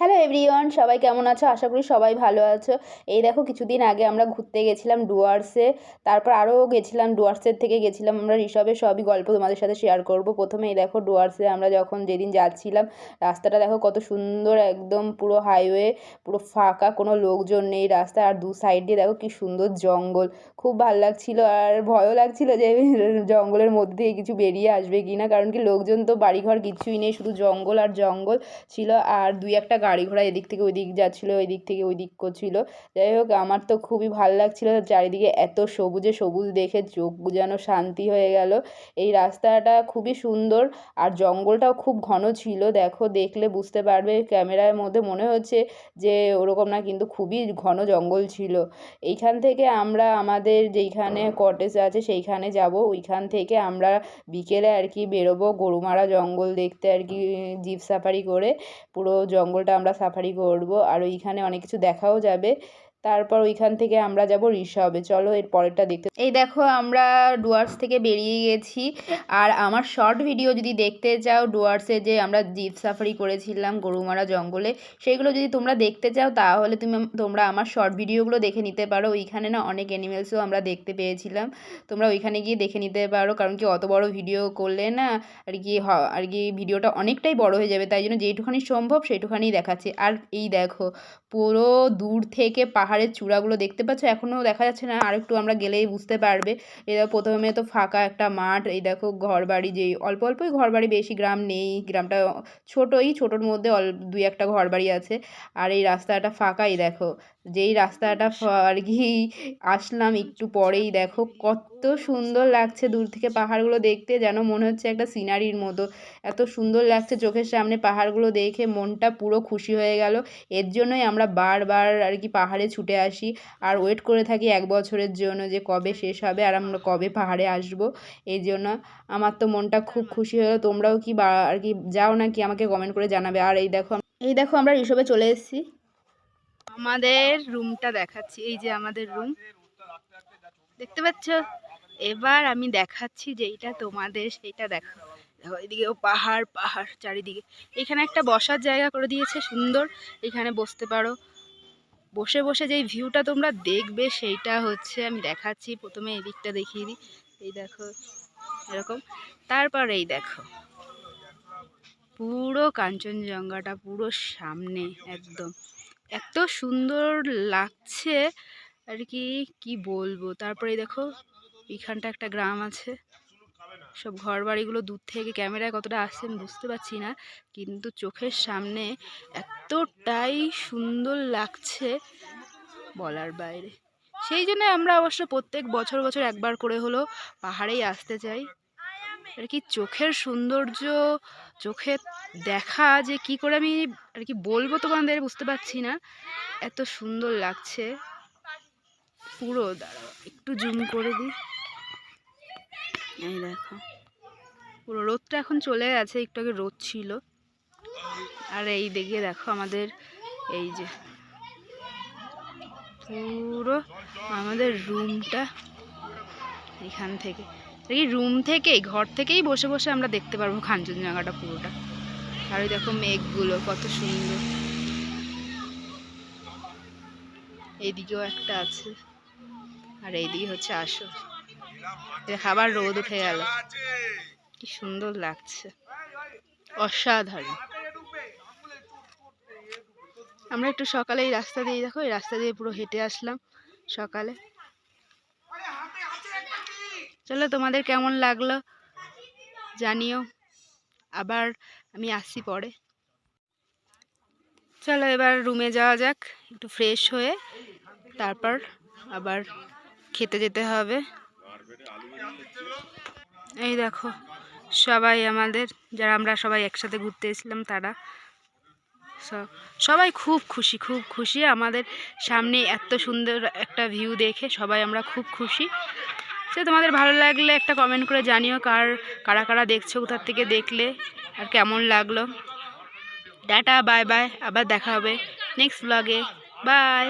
Hello everyone, সবাই কেমন আছো? আশা করি সবাই ভালো আছো। এই দেখো, কিছুদিন আগে আমরা ঘুরতে গেছিলাম ডুয়ার্সে। তারপর আরও গেছিলাম, ডুয়ার্সের থেকে গেছিলাম আমরা ঋষভে। সবই গল্প তোমাদের সাথে শেয়ার করব। প্রথমে এই দেখো, ডুয়ার্সে আমরা যখন যেদিন যাচ্ছিলাম, রাস্তাটা দেখো কত সুন্দর, একদম পুরো হাইওয়ে, পুরো ফাঁকা, কোনো লোকজন নেই রাস্তায়। আর দু সাইড দিয়ে দেখো কি সুন্দর জঙ্গল, খুব ভালো লাগছিল। আর ভয়ও লাগছিল যে জঙ্গলের মধ্যে দিয়ে কিছু বেরিয়ে আসবে কি না, কারণ কি লোকজন তো বাড়িঘর কিছুই নেই, শুধু জঙ্গল আর জঙ্গল ছিল। আর দুই একটা গাড়ি ঘোড়া এদিক থেকে ওই দিক যাচ্ছিলো, ওই দিক থেকে ওই দিক করছিল। যাই হোক, আমার তো খুবই ভালো লাগছিল, চারিদিকে এত সবুজে সবুজ দেখে চোখ যেন শান্তি হয়ে গেল। এই রাস্তাটা খুবই সুন্দর, আর জঙ্গলটাও খুব ঘন ছিল। দেখো, দেখলে বুঝতে পারবে, ক্যামেরার মধ্যে মনে হচ্ছে যে ওরকম না, কিন্তু খুবই ঘন জঙ্গল ছিল। এইখান থেকে আমরা আমাদের যেইখানে কটেজ আছে সেইখানে যাব। ওইখান থেকে আমরা বিকেলে আর কি বেরোবো গরুমারা জঙ্গল দেখতে, আর কি জিপ সাফারি করে পুরো জঙ্গলটা আমরা সাফারি করব। আর ওইখানে অনেক কিছু দেখাও যাবে। তারপর ওইখান থেকে আমরা যাব ঋষভে। চলো এর পরেরটা দেখতে। এই দেখো, আমরা ডুয়ার্স থেকে বেরিয়ে গেছি। আর আমার শর্ট ভিডিও যদি দেখতে চাও, ডুয়ার্সে যে আমরা জিপ সাফারি করেছিলাম গরুমারা জঙ্গলে, সেইগুলো যদি তোমরা দেখতে চাও, তাহলে তোমরা আমার শর্ট ভিডিওগুলো দেখে নিতে পারো। ওইখানে না অনেক অ্যানিমেলসও আমরা দেখতে পেয়েছিলাম। তোমরা ওইখানে গিয়ে দেখে নিতে পারো, কারণ কি অত বড় ভিডিও করলে না আর কি ভিডিওটা অনেকটাই বড় হয়ে যাবে। তাই জন্য যেইটুখানি সম্ভব সেইটুখানি দেখাচ্ছি। আর এই দেখো, পুরো দূর থেকে পাহাড়ের চূড়াগুলো দেখতে পাচ্ছ, এখনও দেখা যাচ্ছে না, আর একটু আমরা গেলেই বুঝতে পারবে। এই দেখো, প্রথমে তো ফাঁকা একটা মাঠ। এই দেখো ঘরবাড়ি, যেই অল্প অল্পই ঘরবাড়ি, বেশি গ্রাম নেই, গ্রামটা ছোটোর মধ্যে দুই একটা ঘরবাড়ি আছে। আর এই রাস্তাটা ফাঁকা। এই দেখো, যেই রাস্তাটা আর কি আসলাম একটু পরেই, দেখো কত সুন্দর লাগছে দূর থেকে পাহাড়গুলো দেখতে, যেন মনে হচ্ছে একটা সিনারির মতো। এত সুন্দর লাগছে চোখের সামনে পাহাড়গুলো দেখে, মনটা পুরো খুশি হয়ে গেল। এর জন্যই আমরা বারবার আর কি পাহাড়ে ছুটে আসি, আর ওয়েট করে থাকি 1 বছরের জন্য, যে কবে শেষ হবে আর আমরা কবে পাহাড়ে আসব। এই জন্য আমার তো মনটা খুব খুশি হলো। তোমরাও কি আর কি যাও নাকি আমাকে কমেন্ট করে জানাবে। আর এই দেখো আমরা ঋষভে চলে এসেছি। আমাদের রুমটা দেখাচ্ছি, এই যে আমাদের রুম দেখতে পাচ্ছ। এবার আমি দেখাচ্ছি যেইটা তোমাদের, সেইটা দেখো। দেখো এদিকেও পাহাড় পাহাড় চারিদিকে। এখানে একটা বসার জায়গা করে দিয়েছে সুন্দর, এখানে বসতে পারো। বসে বসে যেই ভিউটা তোমরা দেখবে সেইটা হচ্ছে আমি দেখাচ্ছি। প্রথমে এই দিকটা দেখিয়ে দিই। এই দেখো এরকম। তারপর এই দেখো পুরো কাঞ্চনজঙ্ঘাটা পুরো সামনে একদম, এত সুন্দর লাগছে আর কি, কি বলবো। তারপরে দেখো এখানটা একটা গ্রাম আছে, সব ঘর বাড়িগুলো দূর থেকে ক্যামেরায় কতটা আসছে আমি বুঝতে পারছি না, কিন্তু চোখের সামনে এতটাই সুন্দর লাগছে বলার বাইরে। সেই জন্য আমরা অবশ্য প্রত্যেক বছর বছর একবার করে হলো পাহাড়েই আসতে চাই আর কি। চোখের সৌন্দর্য, চোখে দেখা যে কি করে আমি আর কি বলবো তোমাদের, বুঝতে পারছি না, এত সুন্দর লাগছে পুরো। দাঁড়াও একটু জুম করে দিই। এই দেখো পুরো, রোদটা এখন চলে গেছে, একটু আগে রোদ ছিল। আর এই দিকে দেখো আমাদের, এই যে পুরো আমাদের রুমটা, এখান থেকে এই রুম থেকেই, ঘর থেকেই বসে বসে আমরা দেখতে পারবো কাঞ্চনজঙ্ঘাটা পুরোটা। আর ওই দেখো মেঘগুলো কত সুন্দর, এইদিকেও একটা আছে। আর এইদিকে হচ্ছে আসর। আবার রোদ উঠে গেল, কি সুন্দর লাগছে, অসাধারণ। আমরা একটু সকালে এই রাস্তা দিয়ে, দেখো এই রাস্তা দিয়ে পুরো হেঁটে আসলাম সকালে। চলো তোমাদের কেমন লাগলো জানিও, আবার আমি আসছি পরে। চলো এবার রুমে যাওয়া যাক, একটু ফ্রেশ হয়ে তারপর আবার খেতে যেতে হবে। এই দেখো সবাই আমাদের, যারা আমরা সবাই একসাথে ঘুরতে এসেছিলাম, তারা সবাই খুব খুশি, খুব খুশি। আমাদের সামনে এত সুন্দর একটা ভিউ দেখে সবাই আমরা খুব খুশি। সে তোমাদের ভালো লাগলে একটা কমেন্ট করে জানিও, কারা কারা দেখছো, কোথার থেকে দেখলে, আর কেমন লাগলো। টাটা, বাই বাই, আবার দেখা হবে নেক্সট ব্লগে। বাই।